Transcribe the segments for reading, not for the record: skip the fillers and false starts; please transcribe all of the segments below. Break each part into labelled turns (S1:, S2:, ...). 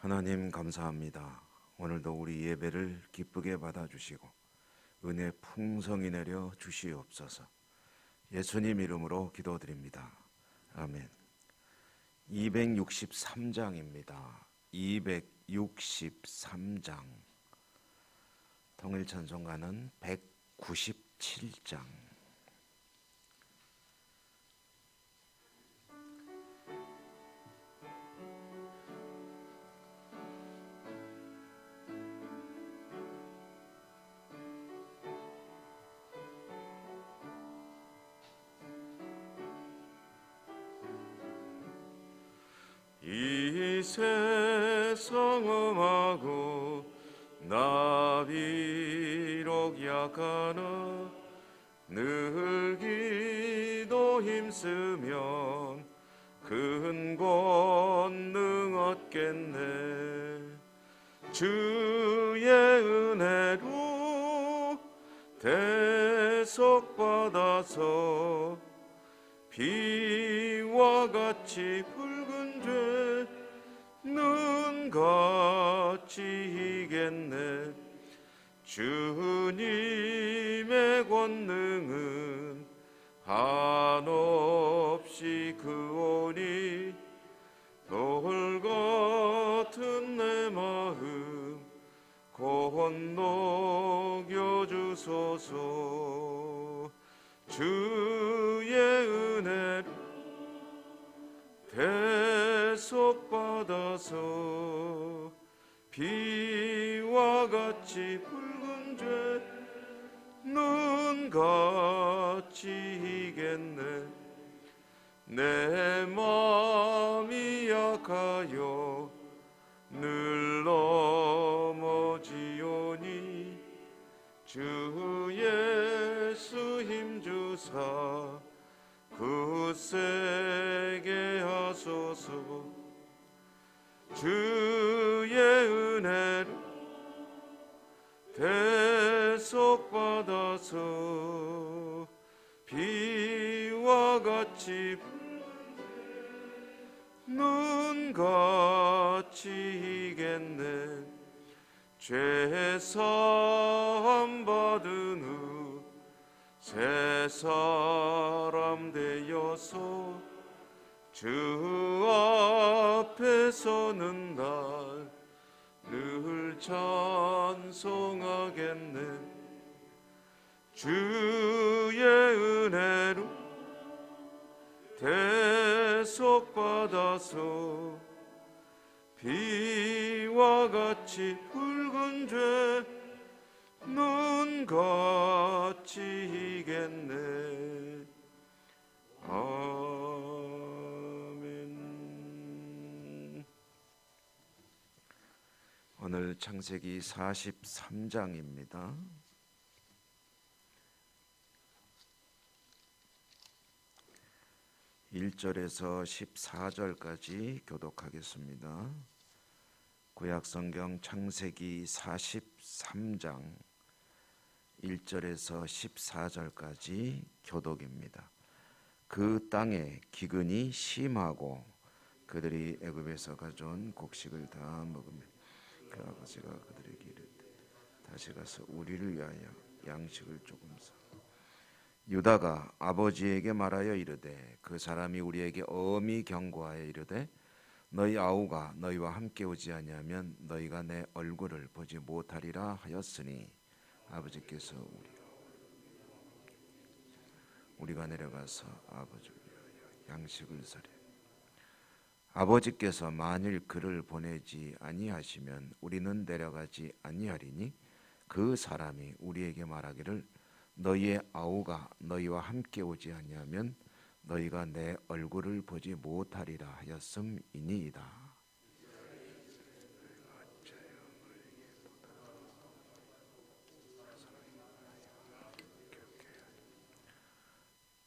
S1: 하나님 감사합니다. 오늘도 우리 예배를 기쁘게 받아주시고 은혜 풍성히 내려 주시옵소서. 예수님 이름으로 기도드립니다. 아멘. 263장입니다. 263장. 통일찬송가는 197장. 이 세상 험하고 나 비록 약하나 늘 기도 힘쓰면 큰 권능 얻겠네. 주의 은혜로 대속받아서 비와 같이 붉은 죄 눈같이 이겠네. 주님의 권능은 한없이 크오니 돌 같은 내 마음 건너겨 주소서. 주의 은혜로 대속받아서 비와 같이 붉은 죄 눈같이 이겠네. 내 마음이 약하여 늘 넘어지오니 주 예수 힘주사 굳세게 하소서. 주의 은혜로 대속받아서 비와 같이 눈같이 이겠네. 죄 사함 받은 후 새 사람 되어서 주 앞에 서는 날 늘 찬송하겠네. 주의 은혜로 대속받아서 비와 같이 붉은 죄 눈같이 이겠네. 아멘. 오늘 창세기 43장입니다. 1절에서 14절까지 교독하겠습니다. 구약성경 창세기 43장 1절에서 14절까지 교독입니다. 그 땅에 기근이 심하고 그들이 애굽에서 가져온 곡식을 다 먹으며 그 아버지가 그들에게 이르되 다시 가서 우리를 위하여 양식을 조금 사. 유다가 아버지에게 말하여 이르되 그 사람이 우리에게 엄히 경고하여 이르되 너희 아우가 너희와 함께 오지 아니하면 너희가 내 얼굴을 보지 못하리라 하였으니 아버지께서 우리가 내려가서 아버지를 위하여 양식을 사려. 아버지께서 만일 그를 보내지 아니하시면 우리는 내려가지 아니하리니 그 사람이 우리에게 말하기를 너희의 아우가 너희와 함께 오지 아니하면 너희가 내 얼굴을 보지 못하리라 하였음이니이다.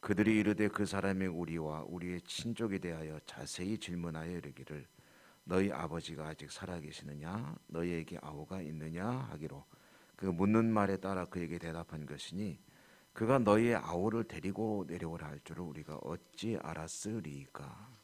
S1: 그들이 이르되 그 사람이 우리와 우리의 친족에 대하여 자세히 질문하여 이르기를 너희 아버지가 아직 살아계시느냐 너희에게 아우가 있느냐 하기로 그 묻는 말에 따라 그에게 대답한 것이니 그가 너희의 아우를 데리고 내려오라 할 줄을 우리가 어찌 알았으리까.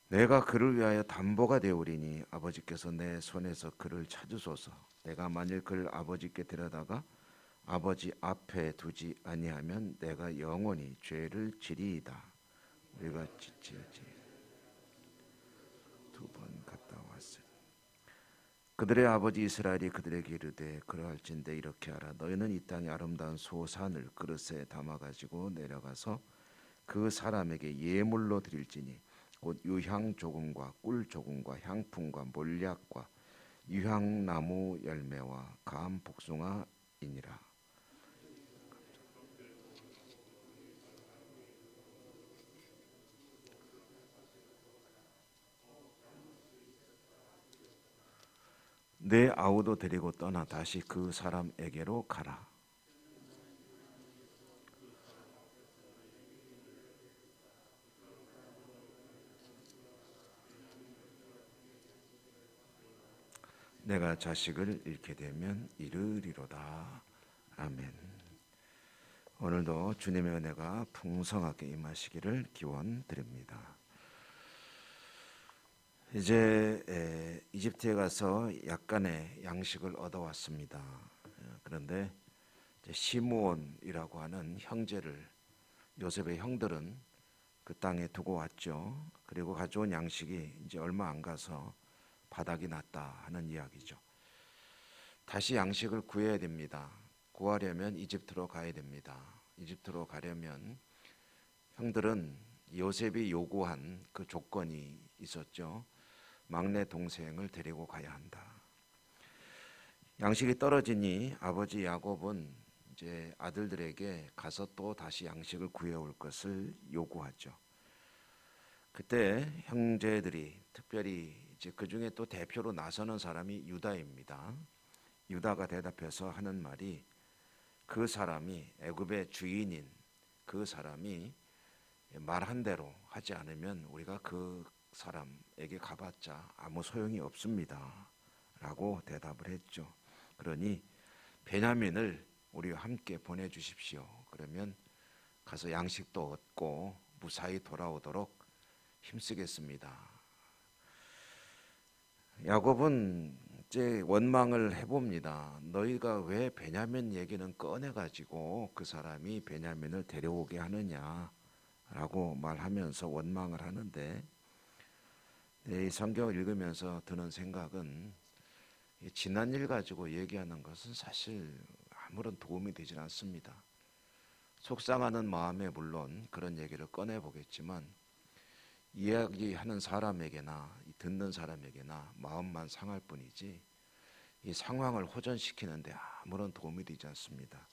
S1: 내가 그를 위하여 담보가 되오리니 아버지께서 내 손에서 그를 찾으소서. 내가 만일 그를 아버지께 데려다가 아버지 앞에 두지 아니하면 내가 영원히 죄를 지리이다. 우리가 지치지 두 번 갔다 왔으니 그들의 아버지 이스라엘이 그들에게 이르되 그러할진대 이렇게 하라. 너희는 이 땅의 아름다운 소산을 그릇에 담아 가지고 내려가서 그 사람에게 예물로 드릴지니 곧 유향 조금과 꿀 조금과 향품과 몰약과 유향나무 열매와 감 복숭아이니라. 내 아우도 데리고 떠나 다시 그 사람에게로 가라. 내가 자식을 잃게 되면 이르리로다. 아멘. 오늘도 주님의 은혜가 풍성하게 임하시기를 기원드립니다. 이제 이집트에 가서 약간의 양식을 얻어왔습니다. 그런데 시므온이라고 하는 형제를 요셉의 형들은 그 땅에 두고 왔죠. 그리고 가져온 양식이 이제 얼마 안 가서 바닥이 났다 하는 이야기죠. 다시 양식을 구해야 됩니다. 구하려면 이집트로 가야 됩니다. 이집트로 가려면 형들은 요셉이 요구한 그 조건이 있었죠. 막내 동생을 데리고 가야 한다. 양식이 떨어지니 아버지 야곱은 이제 아들들에게 가서 또 다시 양식을 구해올 것을 요구하죠. 그때 형제들이 특별히 이제 그 중에 또 대표로 나서는 사람이 유다입니다. 유다가 대답해서 하는 말이 그 사람이 애굽의 주인인 그 사람이 말한 대로 하지 않으면 우리가 그 사람에게 가봤자 아무 소용이 없습니다. 라고 대답을 했죠. 그러니 베냐민을 우리와 함께 보내주십시오. 그러면 가서 양식도 얻고 무사히 돌아오도록 힘쓰겠습니다. 야곱은 이제 원망을 해봅니다. 너희가 왜 베냐민 얘기는 꺼내가지고 그 사람이 베냐민을 데려오게 하느냐라고 말하면서 원망을 하는데 이 성경을 읽으면서 드는 생각은 지난 일 가지고 얘기하는 것은 사실 아무런 도움이 되질 않습니다. 속상하는 마음에 물론 그런 얘기를 꺼내보겠지만 이야기하는 사람에게나 듣는 사람에게나 마음만 상할 뿐이지 이 상황을 호전시키는데 아무런 도움이 되지 않습니다.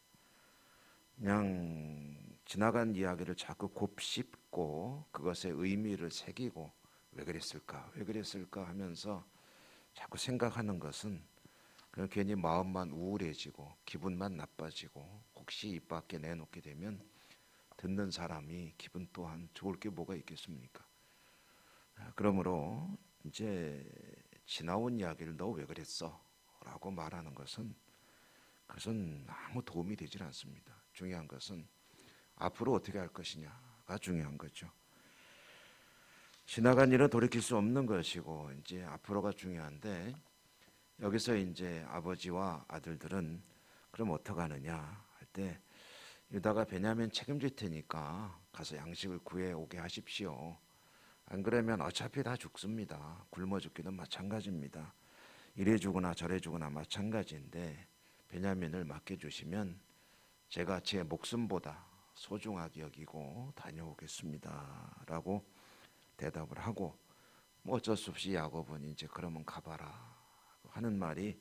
S1: 그냥 지나간 이야기를 자꾸 곱씹고 그것의 의미를 새기고 왜 그랬을까 하면서 자꾸 생각하는 것은 그냥 괜히 마음만 우울해지고 기분만 나빠지고 혹시 입 밖에 내놓게 되면 듣는 사람이 기분 또한 좋을 게 뭐가 있겠습니까? 그러므로 이제 지나온 이야기를 너 왜 그랬어? 라고 말하는 그것은 아무 도움이 되질 않습니다. 중요한 것은 앞으로 어떻게 할 것이냐가 중요한 거죠. 지나간 일은 돌이킬 수 없는 것이고 이제 앞으로가 중요한데 여기서 이제 아버지와 아들들은 그럼 어떡하느냐 할 때 유다가 베냐민 책임질 테니까 가서 양식을 구해 오게 하십시오. 안 그러면 어차피 다 죽습니다. 굶어 죽기는 마찬가지입니다. 이래 죽으나 저래 죽으나 마찬가지인데 베냐민을 맡겨주시면 제가 제 목숨보다 소중하게 여기고 다녀오겠습니다. 라고 대답을 하고 뭐 어쩔 수 없이 야곱은 이제 그러면 가봐라 하는 말이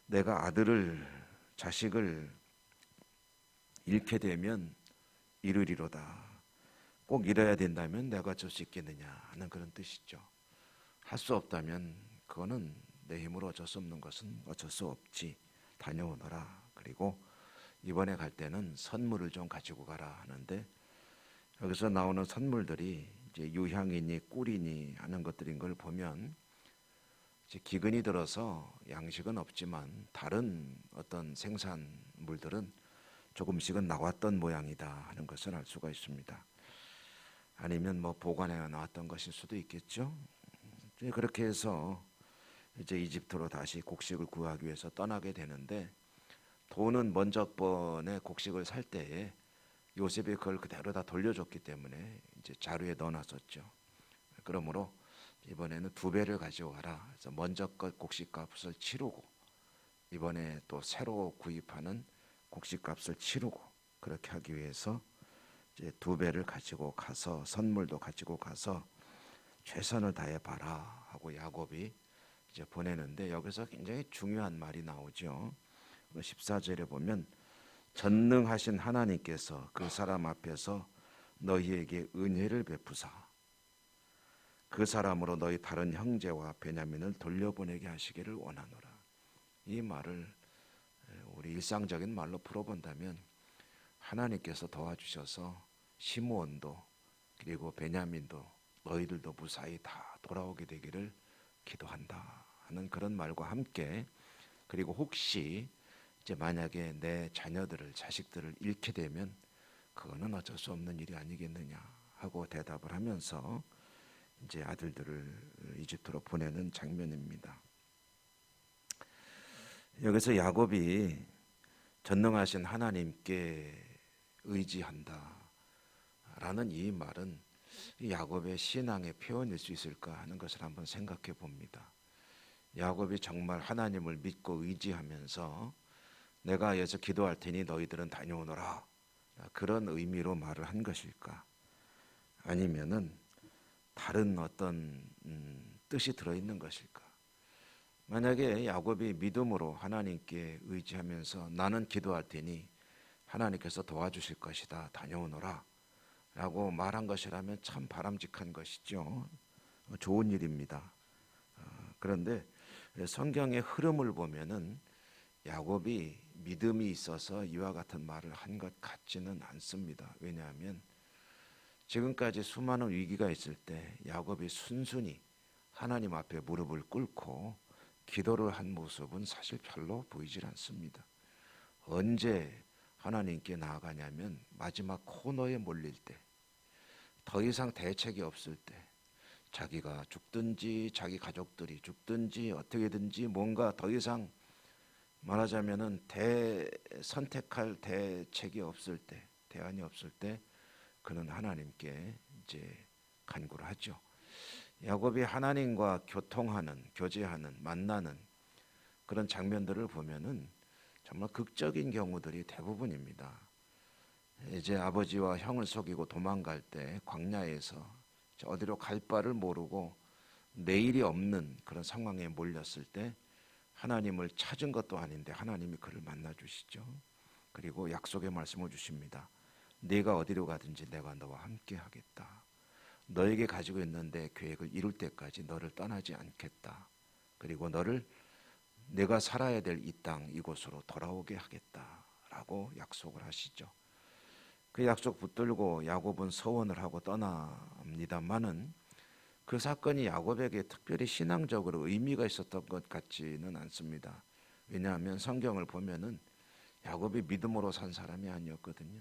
S1: 내가 자식을 잃게 되면 이르리로다. 꼭 잃어야 된다면 내가 어쩔 수 있겠느냐 하는 그런 뜻이죠. 할 수 없다면 그거는 내 힘으로 어쩔 수 없는 것은 어쩔 수 없지. 다녀오너라. 그리고 이번에 갈 때는 선물을 좀 가지고 가라 하는데 여기서 나오는 선물들이 이제 유향이니 꿀이니 하는 것들인 걸 보면 이제 기근이 들어서 양식은 없지만 다른 어떤 생산물들은 조금씩은 나왔던 모양이다 하는 것을 알 수가 있습니다. 아니면 뭐 보관해 놨던 것일 수도 있겠죠. 그렇게 해서 이제 이집트로 다시 곡식을 구하기 위해서 떠나게 되는데, 돈은 먼저 번에 곡식을 살 때에 요셉이 그걸 그대로 다 돌려줬기 때문에 이제 자루에 넣어놨었죠. 그러므로 이번에는 2배를 가져와라. 그래서 먼저 것 곡식값을 치르고 이번에 또 새로 구입하는 곡식값을 치르고, 그렇게 하기 위해서 이제 2배를 가지고 가서 선물도 가지고 가서 최선을 다해 봐라 하고 야곱이 이제 보내는데, 여기서 굉장히 중요한 말이 나오죠. 14절에 보면 전능하신 하나님께서 그 사람 앞에서 너희에게 은혜를 베푸사 그 사람으로 너희 다른 형제와 베냐민을 돌려보내게 하시기를 원하노라. 이 말을 우리 일상적인 말로 풀어본다면, 하나님께서 도와주셔서 시므온도 그리고 베냐민도 너희들도 무사히 다 돌아오게 되기를 기도한다 하는 그런 말과 함께, 그리고 혹시 이제 만약에 내 자녀들을 자식들을 잃게 되면 그거는 어쩔 수 없는 일이 아니겠느냐 하고 대답을 하면서 이제 아들들을 이집트로 보내는 장면입니다. 여기서 야곱이 전능하신 하나님께 의지한다 라는 이 말은 야곱의 신앙의 표현일 수 있을까 하는 것을 한번 생각해 봅니다. 야곱이 정말 하나님을 믿고 의지하면서 내가 여기서 기도할 테니 너희들은 다녀오너라, 그런 의미로 말을 한 것일까? 아니면은 다른 어떤 뜻이 들어있는 것일까? 만약에 야곱이 믿음으로 하나님께 의지하면서 나는 기도할 테니 하나님께서 도와주실 것이다, 다녀오너라 라고 말한 것이라면 참 바람직한 것이죠. 좋은 일입니다. 그런데 성경의 흐름을 보면은 야곱이 믿음이 있어서 이와 같은 말을 한 것 같지는 않습니다. 왜냐하면 지금까지 수많은 위기가 있을 때 야곱이 순순히 하나님 앞에 무릎을 꿇고 기도를 한 모습은 사실 별로 보이질 않습니다. 언제 하나님께 나아가냐면 마지막 코너에 몰릴 때, 더 이상 대책이 없을 때, 자기가 죽든지 자기 가족들이 죽든지 어떻게든지 뭔가 더 이상 말하자면은 선택할 대책이 없을 때, 대안이 없을 때 그는 하나님께 이제 간구를 하죠. 야곱이 하나님과 교통하는, 교제하는, 만나는 그런 장면들을 보면은 정말 극적인 경우들이 대부분입니다. 이제 아버지와 형을 속이고 도망갈 때 광야에서 어디로 갈 바를 모르고 내일이 없는 그런 상황에 몰렸을 때 하나님을 찾은 것도 아닌데 하나님이 그를 만나 주시죠. 그리고 약속의 말씀을 주십니다. 네가 어디로 가든지 내가 너와 함께 하겠다. 너에게 가지고 있는 내 계획을 이룰 때까지 너를 떠나지 않겠다. 그리고 너를 내가 살아야 될 이 땅, 이곳으로 돌아오게 하겠다라고 약속을 하시죠. 그 약속 붙들고 야곱은 서원을 하고 떠납니다만은 그 사건이 야곱에게 특별히 신앙적으로 의미가 있었던 것 같지는 않습니다. 왜냐하면 성경을 보면은 야곱이 믿음으로 산 사람이 아니었거든요.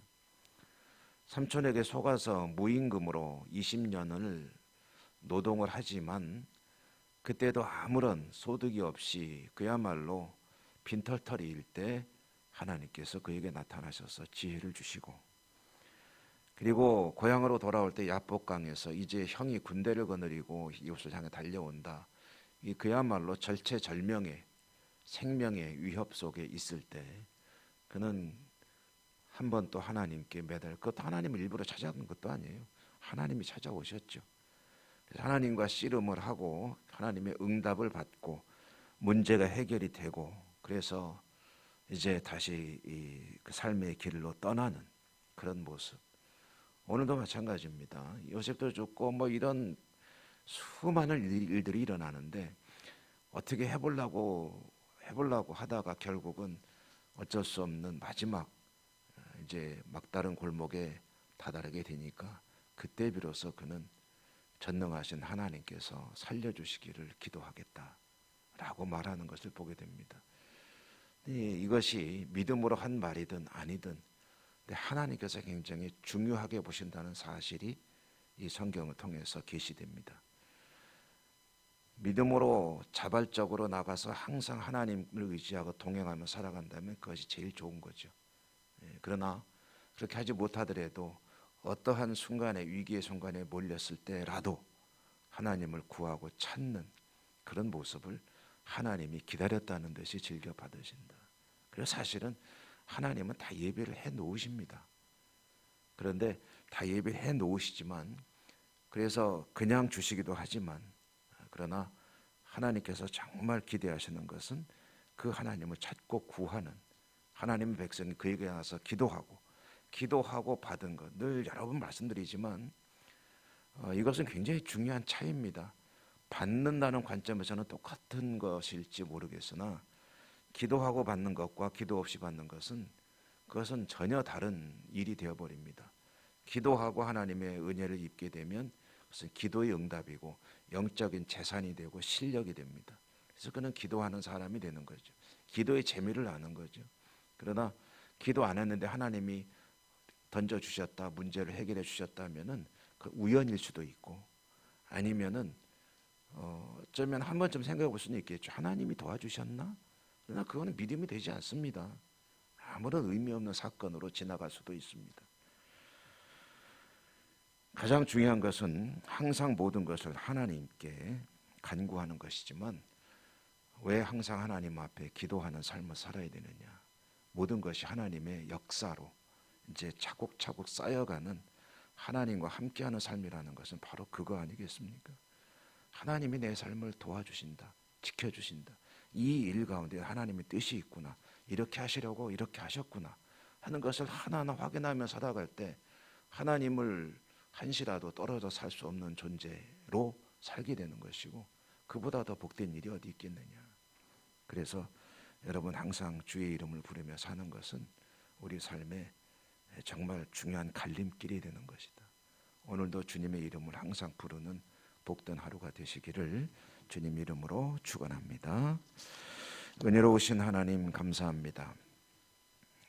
S1: 삼촌에게 속아서 무임금으로 20년을 노동을 하지만 그때도 아무런 소득이 없이 그야말로 빈털터리일 때 하나님께서 그에게 나타나셔서 지혜를 주시고, 그리고 고향으로 돌아올 때 야복강에서 이제 형이 군대를 거느리고 이곳을 향해 달려온다. 이 그야말로 절체절명의 생명의 위협 속에 있을 때 그는 한 번 또 하나님께 매달, 그것도 하나님을 일부러 찾아간 것도 아니에요. 하나님이 찾아오셨죠. 그래서 하나님과 씨름을 하고 하나님의 응답을 받고 문제가 해결이 되고, 그래서 이제 다시 그 삶의 길로 떠나는 그런 모습. 오늘도 마찬가지입니다. 요셉도 죽고 뭐 이런 수많은 일들이 일어나는데 어떻게 해보려고 하다가 결국은 어쩔 수 없는 마지막 이제 막다른 골목에 다다르게 되니까 그때 비로소 그는 전능하신 하나님께서 살려주시기를 기도하겠다라고 말하는 것을 보게 됩니다. 이것이 믿음으로 한 말이든 아니든 하나님께서 굉장히 중요하게 보신다는 사실이 이 성경을 통해서 계시됩니다. 믿음으로 자발적으로 나가서 항상 하나님을 의지하고 동행하며 살아간다면 그것이 제일 좋은 거죠. 그러나 그렇게 하지 못하더라도 어떠한 순간에 위기의 순간에 몰렸을 때라도 하나님을 구하고 찾는 그런 모습을 하나님이 기다렸다는 듯이 즐겨 받으신다. 그래서 사실은 하나님은 다 예배를 해 놓으십니다. 그런데 다 예배해 놓으시지만 그래서 그냥 주시기도 하지만 그러나 하나님께서 정말 기대하시는 것은 그 하나님을 찾고 구하는 하나님의 백성이 그에게 나서 기도하고 받은 것. 늘 여러 번 말씀드리지만 이것은 굉장히 중요한 차이입니다. 받는다는 관점에서는 똑같은 것일지 모르겠으나 기도하고 받는 것과 기도 없이 받는 것은 그것은 전혀 다른 일이 되어버립니다. 기도하고 하나님의 은혜를 입게 되면 그것은 기도의 응답이고 영적인 재산이 되고 실력이 됩니다. 그래서 그는 기도하는 사람이 되는 거죠. 기도의 재미를 아는 거죠. 그러나 기도 안 했는데 하나님이 던져주셨다, 문제를 해결해 주셨다면은 그 우연일 수도 있고 아니면은 어쩌면 한 번쯤 생각해 볼 수는 있겠죠. 하나님이 도와주셨나? 그러나 그거는 믿음이 되지 않습니다. 아무런 의미 없는 사건으로 지나갈 수도 있습니다. 가장 중요한 것은 항상 모든 것을 하나님께 간구하는 것이지만 왜 항상 하나님 앞에 기도하는 삶을 살아야 되느냐? 모든 것이 하나님의 역사로 이제 차곡차곡 쌓여가는 하나님과 함께하는 삶이라는 것은 바로 그거 아니겠습니까? 하나님이 내 삶을 도와주신다, 지켜주신다. 이 일 가운데 하나님의 뜻이 있구나. 이렇게 하시려고 이렇게 하셨구나 하는 것을 하나하나 확인하며 살아갈 때 하나님을 한시라도 떨어져 살 수 없는 존재로 살게 되는 것이고 그보다 더 복된 일이 어디 있겠느냐. 그래서 여러분 항상 주의 이름을 부르며 사는 것은 우리 삶에 정말 중요한 갈림길이 되는 것이다. 오늘도 주님의 이름을 항상 부르는 복된 하루가 되시기를 주님 이름으로 축원합니다. 은혜로우신 하나님 감사합니다.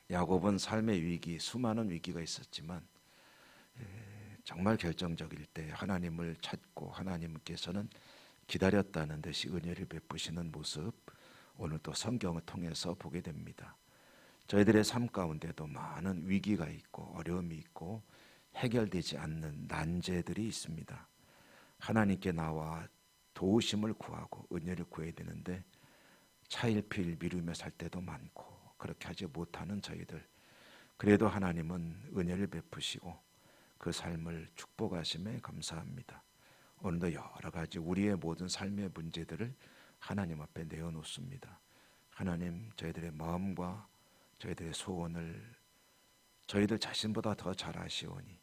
S1: 야곱은 삶의 위기, 수많은 위기가 있었지만 정말 결정적일 때 하나님을 찾고 하나님께서는 기다렸다는 듯이 은혜를 베푸시는 모습 오늘 또 성경을 통해서 보게 됩니다. 저희들의 삶 가운데도 많은 위기가 있고 어려움이 있고 해결되지 않는 난제들이 있습니다. 하나님께 나와 도우심을 구하고 은혜를 구해야 되는데 차일피일 미루며 살 때도 많고 그렇게 하지 못하는 저희들, 그래도 하나님은 은혜를 베푸시고 그 삶을 축복하심에 감사합니다. 오늘도 여러 가지 우리의 모든 삶의 문제들을 하나님 앞에 내어놓습니다. 하나님, 저희들의 마음과 저희들의 소원을 저희들 자신보다 더 잘 아시오니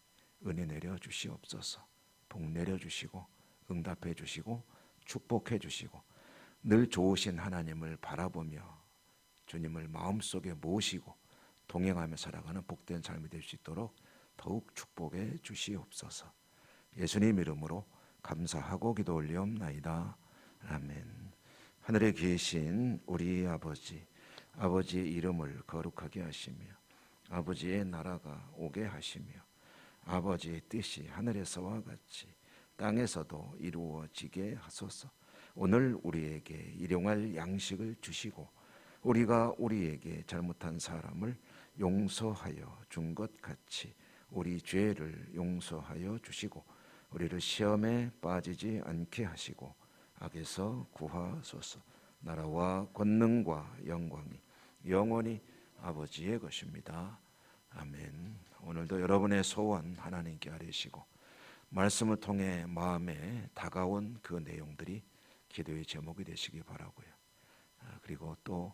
S1: 은혜 내려 주시옵소서. 복 내려 주시고 응답해 주시고 축복해 주시고 늘 좋으신 하나님을 바라보며 주님을 마음속에 모시고 동행하며 살아가는 복된 삶이 될 수 있도록 더욱 축복해 주시옵소서. 예수님 이름으로 감사하고 기도 올리옵나이다. 아멘. 하늘에 계신 우리 아버지, 아버지의 이름을 거룩하게 하시며 아버지의 나라가 오게 하시며 아버지의 뜻이 하늘에서와 같이 땅에서도 이루어지게 하소서. 오늘 우리에게 일용할 양식을 주시고 우리가 우리에게 잘못한 사람을 용서하여 준 것 같이 우리 죄를 용서하여 주시고 우리를 시험에 빠지지 않게 하시고 악에서 구하소서. 나라와 권능과 영광이 영원히 아버지의 것입니다. 아멘. 오늘도 여러분의 소원 하나님께 아뢰시고 말씀을 통해 마음에 다가온 그 내용들이 기도의 제목이 되시기 바라고요. 그리고 또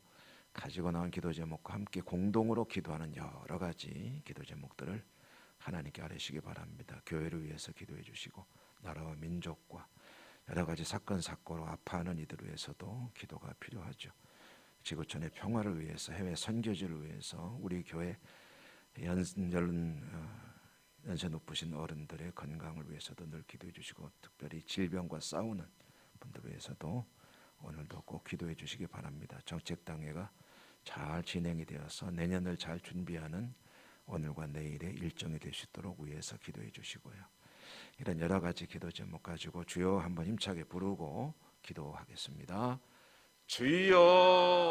S1: 가지고 나온 기도 제목과 함께 공동으로 기도하는 여러 가지 기도 제목들을 하나님께 아뢰시기 바랍니다. 교회를 위해서 기도해 주시고 나라와 민족과 여러 가지 사건 사고로 아파하는 이들을 위해서도 기도가 필요하죠. 지구촌의 평화를 위해서, 해외 선교지를 위해서, 우리 교회 연세 높으신 어른들의 건강을 위해서도 늘 기도해 주시고 특별히 질병과 싸우는 분들을 위해서도 오늘도 꼭 기도해 주시기 바랍니다. 정책당회가 잘 진행이 되어서 내년을 잘 준비하는 오늘과 내일의 일정이 될 수 있도록 위해서 기도해 주시고요. 이런 여러 가지 기도 제목 가지고 주여 한번 힘차게 부르고 기도하겠습니다. 주여